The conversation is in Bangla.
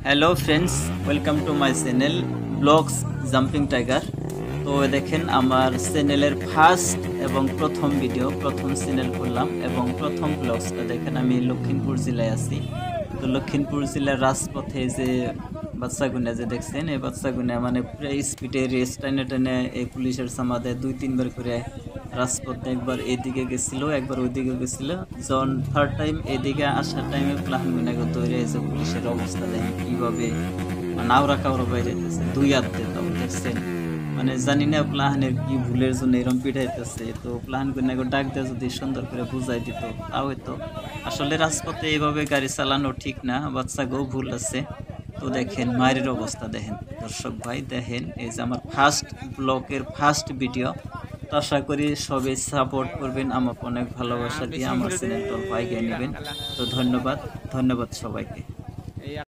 Hello friends welcome to my channel blogs jumping tiger. तो देखें आमार चैनलेर फार्स्ट एवं प्रथम भिडियो प्रथम चैनल करलाम एवं प्रथम ब्लग्सटा देखें आमी लखीमपुर जिलाय आছি। तो लखीमपुर जिलार राजपथे जे बाच्चागुना जे देखছেন এই বাচ্চাগুনা মানে প্রায় স্পিডে রেস টাইনে টাইনে এই পুলিশের সামাদে 2-3 বার করে রাজপথে একবার এদিকে গেছিল একবার ওইদিকে গেছিল। যখন থার্ড টাইম এদিকে আসার টাইমে প্লানগুনাকে ধরে এসে পুলিশের অবস্থা দেখেন কীভাবে নাওরা কাউরা বাইরেতেছে দুই হাতে তাও দেখছেন। মানে জানি না প্লাহানের কি ভুলের জন্য এরকম পিঠাইতেছে। তো প্লাহানগুনাকে ডাক দিয়ে যদি সুন্দর করে বুঝাই দিত তাও হয়তো। আসলে রাজপথে এইভাবে গাড়ি চালানো ঠিক না, বাচ্চাকেও ভুল আছে। তো দেখেন মায়ের অবস্থা দেখেন দর্শক ভাই, দেখেন এই যে আমার ফার্স্ট ব্লগের ফার্স্ট ভিডিও। তো আশা করি সবাই সাপোর্ট করবেন, আমাকে অনেক ভালোবাসা দিয়ে আমার চ্যানেলটা এগিয়ে নেবেন। তো ধন্যবাদ সবাইকে।